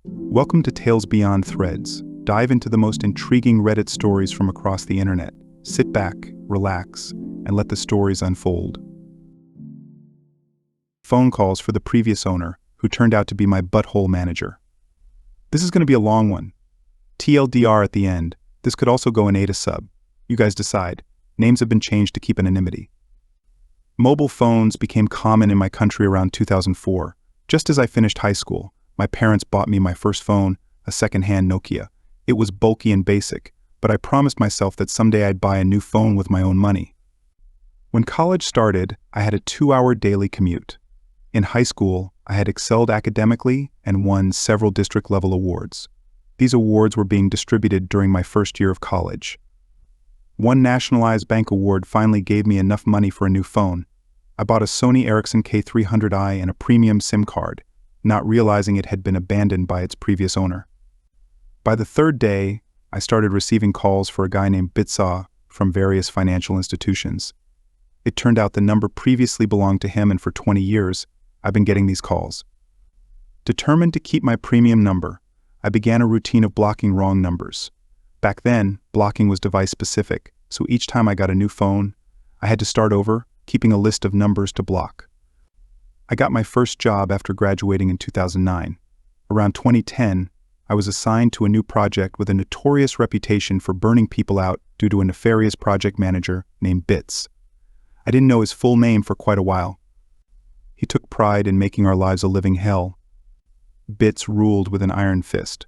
Welcome to Tales Beyond Threads. Dive into the most intriguing Reddit stories from across the internet. Sit back, relax, and let the stories unfold. Phone calls for the previous owner, who turned out to be my butthole manager. This is going to be a long one. TLDR at the end. This could also go in A to sub. You guys decide. Names have been changed to keep anonymity. Mobile phones became common in my country around 2004. Just as I finished high school, my parents bought me my first phone, a second-hand Nokia. It was bulky and basic, but I promised myself that someday I'd buy a new phone with my own money. When college started, I had a 2-hour daily commute. In high school, I had excelled academically and won several district-level awards. These awards were being distributed during my first year of college. One nationalized bank award finally gave me enough money for a new phone. I bought a Sony Ericsson K300i and a premium SIM card, not realizing it had been abandoned by its previous owner. By the third day, I started receiving calls for a guy named Bitsaw from various financial institutions. It turned out the number previously belonged to him, and for 20 years, I've been getting these calls. Determined to keep my premium number, I began a routine of blocking wrong numbers. Back then, blocking was device-specific, so each time I got a new phone, I had to start over, keeping a list of numbers to block. I got my first job after graduating in 2009. Around 2010, I was assigned to a new project with a notorious reputation for burning people out due to a nefarious project manager named Bits. I didn't know his full name for quite a while. He took pride in making our lives a living hell. Bits ruled with an iron fist.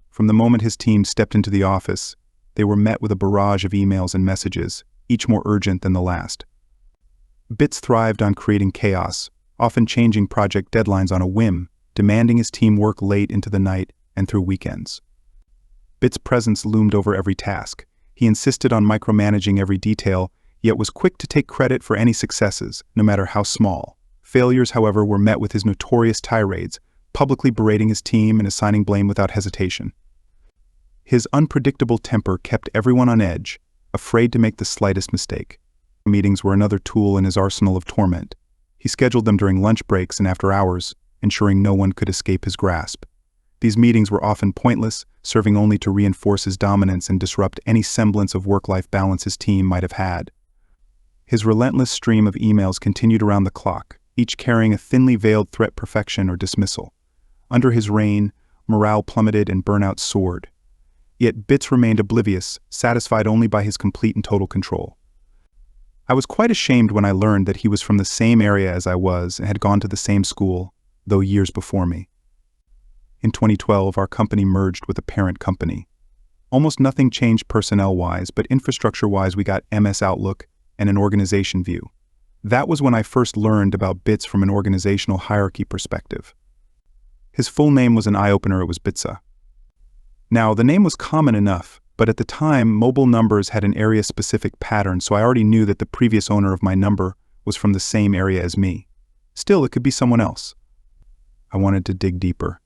From the moment his team stepped into the office, they were met with a barrage of emails and messages, each more urgent than the last. Bits thrived on creating chaos, often changing project deadlines on a whim, demanding his team work late into the night and through weekends. Bits' presence loomed over every task. He insisted on micromanaging every detail, yet was quick to take credit for any successes, no matter how small. Failures, however, were met with his notorious tirades, publicly berating his team and assigning blame without hesitation. His unpredictable temper kept everyone on edge, afraid to make the slightest mistake. Meetings were another tool in his arsenal of torment. He scheduled them during lunch breaks and after hours, ensuring no one could escape his grasp. These meetings were often pointless, serving only to reinforce his dominance and disrupt any semblance of work-life balance his team might have had. His relentless stream of emails continued around the clock, each carrying a thinly veiled threat perfection or dismissal. Under his reign, morale plummeted and burnout soared. Yet Bits remained oblivious, satisfied only by his complete and total control. I was quite ashamed when I learned that he was from the same area as I was and had gone to the same school, though years before me. In 2012, our company merged with a parent company. Almost nothing changed personnel-wise, but infrastructure-wise we got MS Outlook and an organization view. That was when I first learned about Bits from an organizational hierarchy perspective. His full name was an eye-opener. It was Bitsa. Now, the name was common enough, but at the time, mobile numbers had an area-specific pattern, so I already knew that the previous owner of my number was from the same area as me. Still, it could be someone else. I wanted to dig deeper.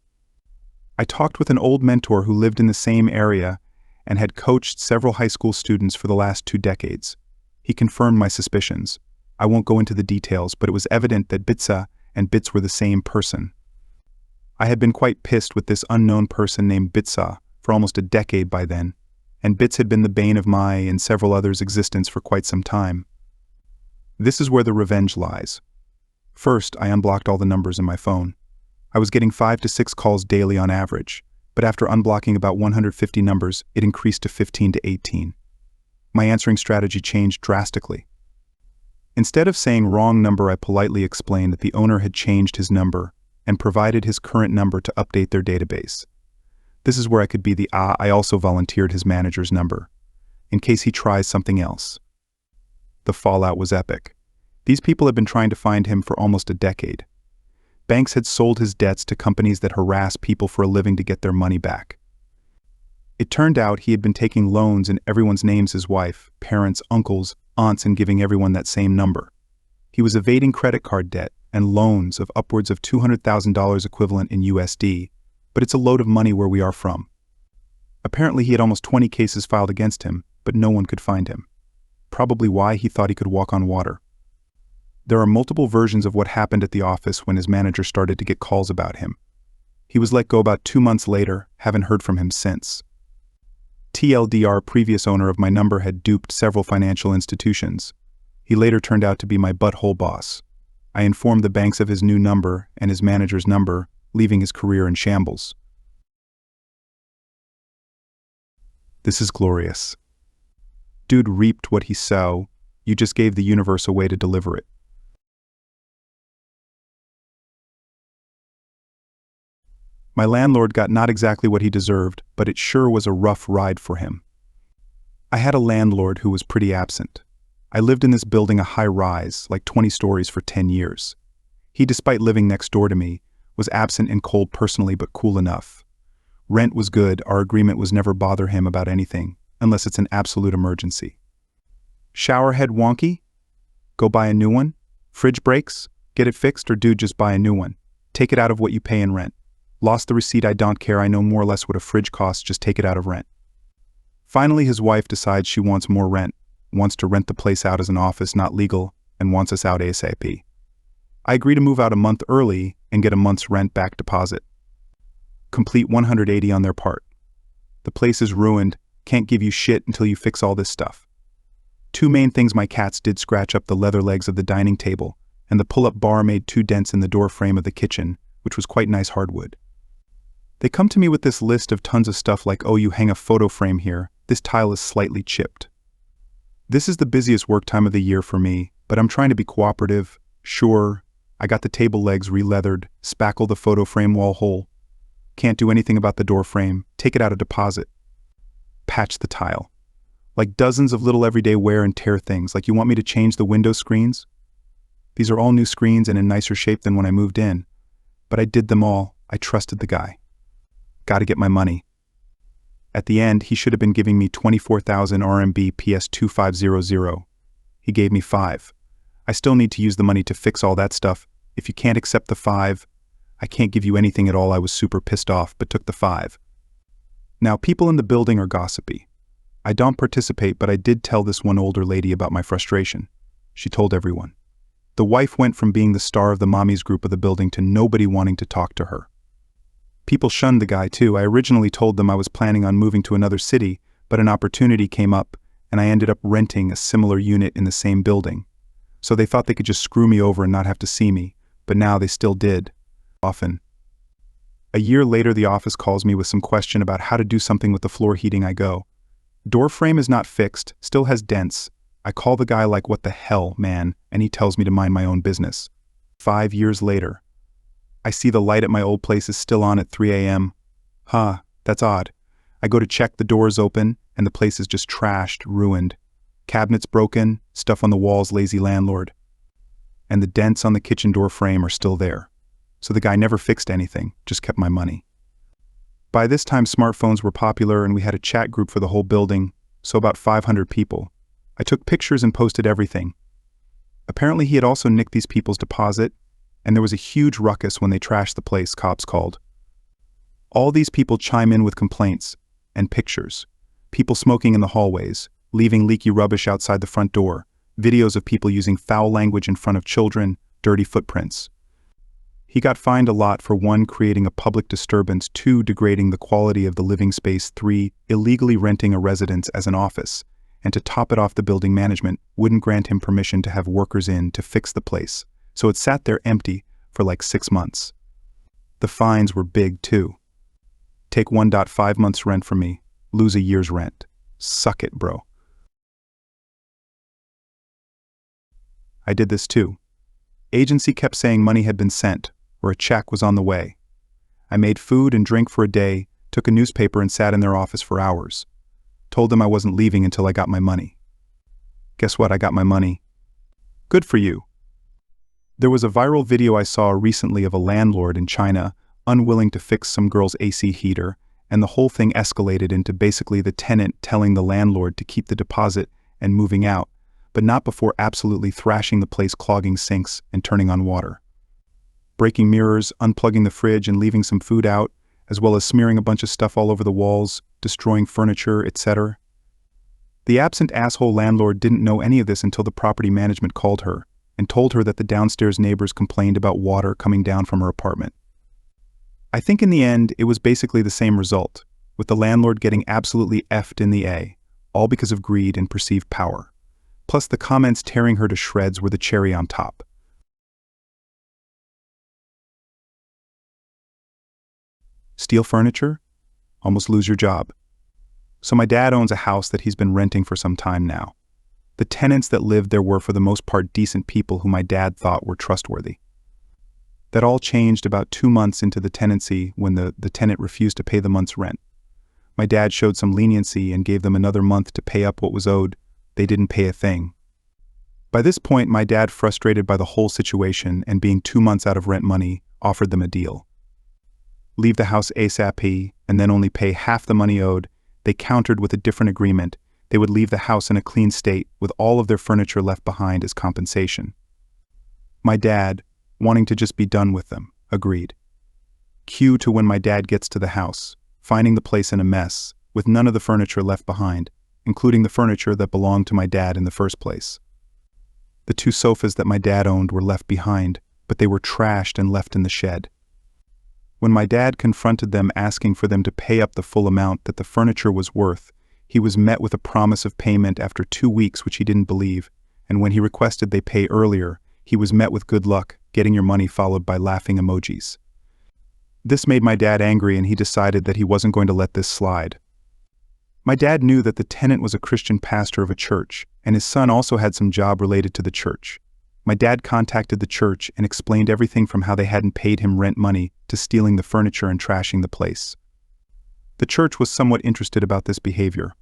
I talked with an old mentor who lived in the same area and had coached several high school students for the last 2 decades. He confirmed my suspicions. I won't go into the details, but it was evident that Bitsa and Bits were the same person. I had been quite pissed with this unknown person named Bitsa for almost a decade by then, and Bits had been the bane of my and several others' existence for quite some time. This is where the revenge lies. First, I unblocked all the numbers in my phone. I was getting 5 to 6 calls daily on average, but after unblocking about 150 numbers, it increased to 15 to 18. My answering strategy changed drastically. Instead of saying wrong number, I politely explained that the owner had changed his number and provided his current number to update their database. This is where I could be the I also volunteered his manager's number, in case he tries something else. The fallout was epic. These people had been trying to find him for almost a decade. Banks had sold his debts to companies that harass people for a living to get their money back. It turned out he had been taking loans in everyone's names: his wife, parents, uncles, aunts, and giving everyone that same number. He was evading credit card debt and loans of upwards of $200,000 equivalent in USD, but it's a load of money where we are from. Apparently he had almost 20 cases filed against him, but no one could find him. Probably why he thought he could walk on water. There are multiple versions of what happened at the office when his manager started to get calls about him. He was let go about 2 months later, haven't heard from him since. TLDR, previous owner of my number, had duped several financial institutions. He later turned out to be my butthole boss. I informed the banks of his new number and his manager's number, leaving his career in shambles. This is glorious. Dude reaped what he sowed. You just gave the universe a way to deliver it. My landlord got not exactly what he deserved, but it sure was a rough ride for him. I had a landlord who was pretty absent. I lived in this building, a high-rise, like 20 stories, for 10 years. He, despite living next door to me, was absent and cold personally, but cool enough. Rent was good. Our agreement was never bother him about anything, unless it's an absolute emergency. Shower head wonky? Go buy a new one? Fridge breaks? Get it fixed, or dude, just buy a new one. Take it out of what you pay in rent. Lost the receipt, I don't care, I know more or less what a fridge costs, just take it out of rent. Finally, his wife decides she wants more rent, wants to rent the place out as an office, not legal, and wants us out ASAP. I agree to move out a month early and get a month's rent back deposit. Complete 180 on their part. The place is ruined, can't give you shit until you fix all this stuff. 2 main things: my cats did scratch up the leather legs of the dining table, and the pull-up bar made 2 dents in the door frame of the kitchen, which was quite nice hardwood. They come to me with this list of tons of stuff like, oh, you hang a photo frame here, this tile is slightly chipped. This is the busiest work time of the year for me, but I'm trying to be cooperative. Sure, I got the table legs re-leathered, spackle the photo frame wall hole. Can't do anything about the door frame, take it out of deposit. Patch the tile. Like dozens of little everyday wear and tear things, like you want me to change the window screens? These are all new screens and in nicer shape than when I moved in. But I did them all, I trusted the guy. Gotta get my money. At the end, he should have been giving me 24,000 RMB PS 2500. He gave me 5. I still need to use the money to fix all that stuff. If you can't accept the 5, I can't give you anything at all. I was super pissed off, but took the 5. Now, people in the building are gossipy. I don't participate, but I did tell this one older lady about my frustration. She told everyone. The wife went from being the star of the mommies group of the building to nobody wanting to talk to her. People shunned the guy too. I originally told them I was planning on moving to another city, but an opportunity came up, and I ended up renting a similar unit in the same building. So they thought they could just screw me over and not have to see me, but now they still did. Often. A year later, the office calls me with some question about how to do something with the floor heating. I go, door frame is not fixed, still has dents. I call the guy like, what the hell, man, and he tells me to mind my own business. 5 years later, I see the light at my old place is still on at 3 a.m. That's odd. I go to check, the door is open, and the place is just trashed, ruined. Cabinets broken, stuff on the walls, lazy landlord. And the dents on the kitchen door frame are still there. So the guy never fixed anything, just kept my money. By this time, smartphones were popular and we had a chat group for the whole building, so about 500 people. I took pictures and posted everything. Apparently he had also nicked these people's deposit, and there was a huge ruckus when they trashed the place, cops called. All these people chime in with complaints and pictures. People smoking in the hallways, leaving leaky rubbish outside the front door, videos of people using foul language in front of children, dirty footprints. He got fined a lot for 1, creating a public disturbance, 2, degrading the quality of the living space, 3, illegally renting a residence as an office, and to top it off, the building management wouldn't grant him permission to have workers in to fix the place, so it sat there empty for like 6 months. The fines were big too. Take 1.5 months rent from me, lose a year's rent. Suck it, bro. I did this too. Agency kept saying money had been sent, or a check was on the way. I made food and drink for a day, took a newspaper and sat in their office for hours. Told them I wasn't leaving until I got my money. Guess what? I got my money. Good for you. There was a viral video I saw recently of a landlord in China unwilling to fix some girl's AC heater, and the whole thing escalated into basically the tenant telling the landlord to keep the deposit and moving out, but not before absolutely thrashing the place, clogging sinks and turning on water. Breaking mirrors, unplugging the fridge and leaving some food out, as well as smearing a bunch of stuff all over the walls, destroying furniture, etc. The absent asshole landlord didn't know any of this until the property management called her and told her that the downstairs neighbors complained about water coming down from her apartment. I think in the end, it was basically the same result, with the landlord getting absolutely effed in the A, all because of greed and perceived power. Plus the comments tearing her to shreds were the cherry on top. Steal furniture? Almost lose your job. So my dad owns a house that he's been renting for some time now. The tenants that lived there were for the most part decent people who my dad thought were trustworthy. That all changed about 2 months into the tenancy when the tenant refused to pay the month's rent. My dad showed some leniency and gave them another month to pay up what was owed. They didn't pay a thing. By this point, my dad, frustrated by the whole situation and being 2 months out of rent money, offered them a deal. Leave the house ASAP and then only pay half the money owed. They countered with a different agreement. They would leave the house in a clean state with all of their furniture left behind as compensation. My dad, wanting to just be done with them, agreed. Cue to when my dad gets to the house, finding the place in a mess, with none of the furniture left behind, including the furniture that belonged to my dad in the first place. The 2 sofas that my dad owned were left behind, but they were trashed and left in the shed. When my dad confronted them asking for them to pay up the full amount that the furniture was worth, he was met with a promise of payment after 2 weeks, which he didn't believe, and when he requested they pay earlier, he was met with good luck, getting your money followed by laughing emojis. This made my dad angry and he decided that he wasn't going to let this slide. My dad knew that the tenant was a Christian pastor of a church, and his son also had some job related to the church. My dad contacted the church and explained everything from how they hadn't paid him rent money to stealing the furniture and trashing the place. The church was somewhat interested about this behavior.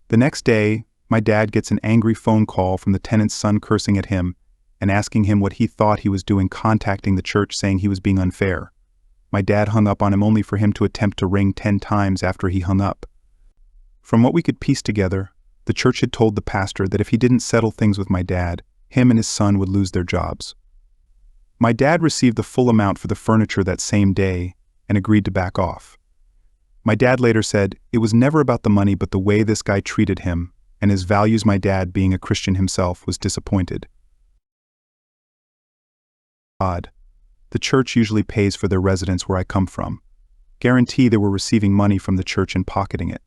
The next day, my dad gets an angry phone call from the tenant's son cursing at him and asking him what he thought he was doing, contacting the church saying he was being unfair. My dad hung up on him only for him to attempt to ring 10 times after he hung up. From what we could piece together, the church had told the pastor that if he didn't settle things with my dad, him and his son would lose their jobs. My dad received the full amount for the furniture that same day and agreed to back off. My dad later said it was never about the money but the way this guy treated him, and his values. My dad, being a Christian himself, was disappointed. Odd. The church usually pays for their residents where I come from. Guarantee they were receiving money from the church and pocketing it.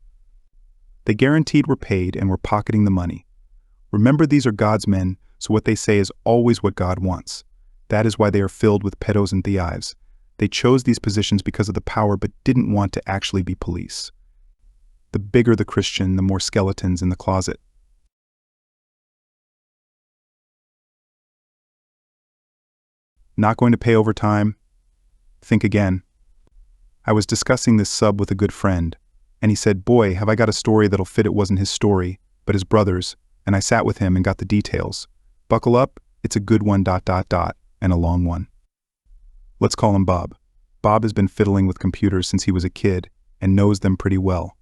They guaranteed were paid and were pocketing the money. Remember, these are God's men, so what they say is always what God wants. That is why they are filled with pedos and thieves. They chose these positions because of the power but didn't want to actually be police. The bigger the Christian, the more skeletons in the closet. Not going to pay overtime? Think again. I was discussing this sub with a good friend, and he said, "Boy, have I got a story that'll fit." It wasn't his story, but his brother's, and I sat with him and got the details. Buckle up, it's a good one ... and a long one. Let's call him Bob. Bob has been fiddling with computers since he was a kid and knows them pretty well.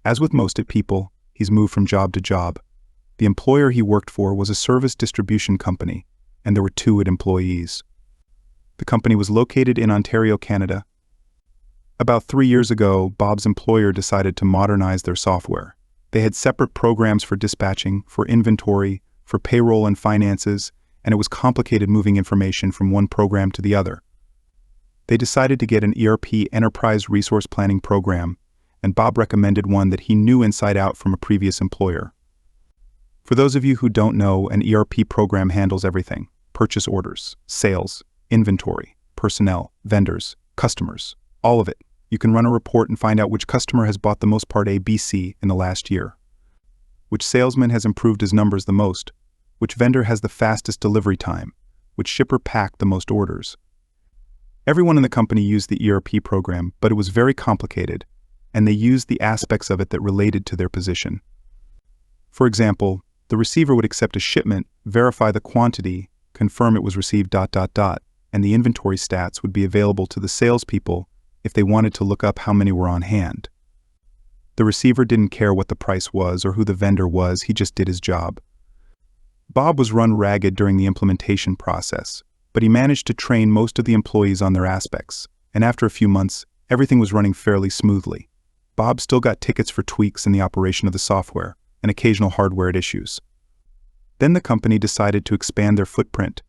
As with most people, he's moved from job to job. The employer he worked for was a service distribution company, and there were 2 employees. The company was located in Ontario, Canada. About 3 years ago, Bob's employer decided to modernize their software. They had separate programs for dispatching, for inventory, for payroll and finances, and it was complicated moving information from one program to the other. They decided to get an ERP, Enterprise Resource Planning program, and Bob recommended one that he knew inside out from a previous employer. For those of you who don't know, an ERP program handles everything: purchase orders, sales, inventory, personnel, vendors, customers, all of it. You can run a report and find out which customer has bought the most part A, B, C in the last year, which salesman has improved his numbers the most, which vendor has the fastest delivery time, which shipper packed the most orders. Everyone in the company used the ERP program, but it was very complicated, and they used the aspects of it that related to their position. For example, the receiver would accept a shipment, verify the quantity, confirm it was received ... and the inventory stats would be available to the salespeople if they wanted to look up how many were on hand. The receiver didn't care what the price was or who the vendor was, he just did his job. Bob was run ragged during the implementation process, but he managed to train most of the employees on their aspects, and after a few months, everything was running fairly smoothly. Bob still got tickets for tweaks in the operation of the software and occasional hardware issues. Then the company decided to expand their footprint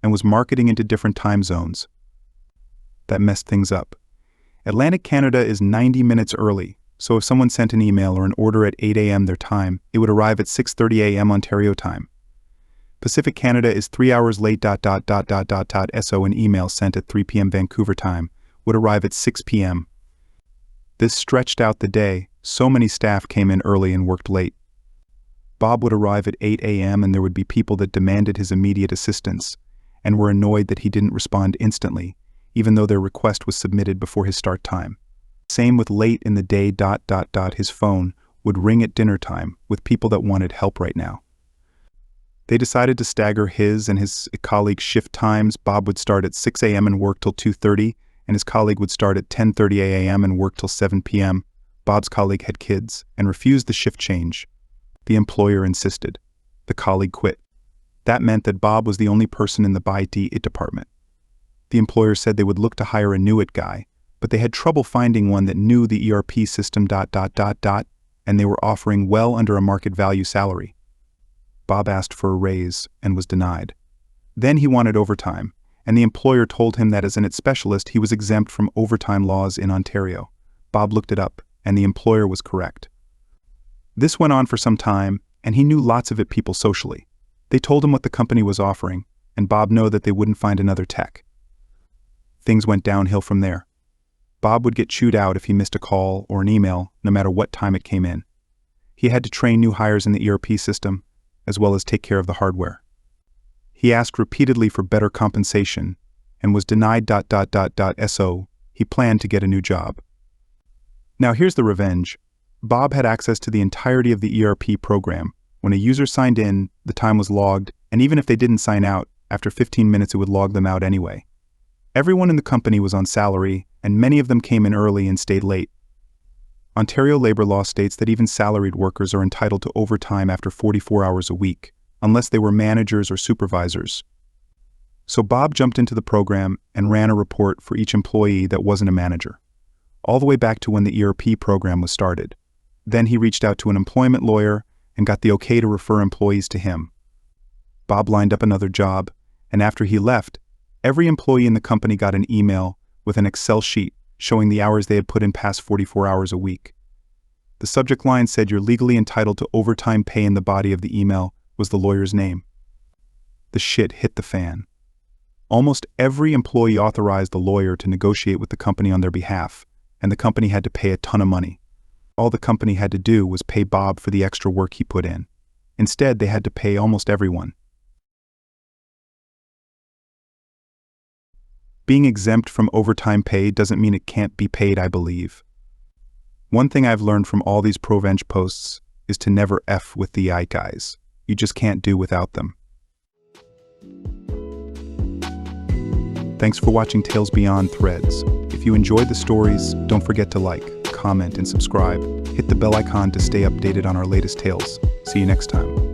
and was marketing into different time zones. That messed things up. Atlantic Canada is 90 minutes early, so if someone sent an email or an order at 8 a.m. their time, it would arrive at 6:30 a.m. Ontario time. Pacific Canada is 3 hours late. So an email sent at 3 p.m. Vancouver time would arrive at 6 p.m. This stretched out the day. So many staff came in early and worked late. Bob would arrive at 8 a.m. and there would be people that demanded his immediate assistance and were annoyed that he didn't respond instantly, even though their request was submitted before his start time. Same with late in the day. His phone would ring at dinner time with people that wanted help right now. They decided to stagger his and his colleagues' shift times. Bob would start at 6 a.m. and work till 2:30, and his colleague would start at 10:30 a.m. and work till 7 p.m. Bob's colleague had kids and refused the shift change. The employer insisted. The colleague quit. That meant that Bob was the only person in the IT department. The employer said they would look to hire a new IT guy, but they had trouble finding one that knew the ERP system. And they were offering well under a market value salary. Bob asked for a raise and was denied. Then he wanted overtime, and the employer told him that as an IT specialist he was exempt from overtime laws in Ontario. Bob looked it up, and the employer was correct. This went on for some time, and he knew lots of IT people socially. They told him what the company was offering, and Bob knew that they wouldn't find another tech. Things went downhill from there. Bob would get chewed out if he missed a call or an email, no matter what time it came in. He had to train new hires in the ERP system, as well as take care of the hardware. He asked repeatedly for better compensation and was denied. So he planned to get a new job. Now here's the revenge. Bob had access to the entirety of the ERP program. When a user signed in, the time was logged, and even if they didn't sign out, after 15 minutes it would log them out anyway. Everyone in the company was on salary, and many of them came in early and stayed late. Ontario labor law states that even salaried workers are entitled to overtime after 44 hours a week, unless they were managers or supervisors. So Bob jumped into the program and ran a report for each employee that wasn't a manager, all the way back to when the ERP program was started. Then he reached out to an employment lawyer and got the okay to refer employees to him. Bob lined up another job, and after he left, every employee in the company got an email with an Excel sheet showing the hours they had put in past 44 hours a week. The subject line said you're legally entitled to overtime pay, and the body of the email was the lawyer's name. The shit hit the fan. Almost every employee authorized the lawyer to negotiate with the company on their behalf, and the company had to pay a ton of money. All the company had to do was pay Bob for the extra work he put in. Instead, they had to pay almost everyone. Being exempt from overtime pay doesn't mean it can't be paid, I believe. One thing I've learned from all these ProRevenge posts is to never F with the IT guys. You just can't do without them. Thanks for watching Tales Beyond Threads. If you enjoyed the stories, don't forget to like, comment, and subscribe. Hit the bell icon to stay updated on our latest tales. See you next time.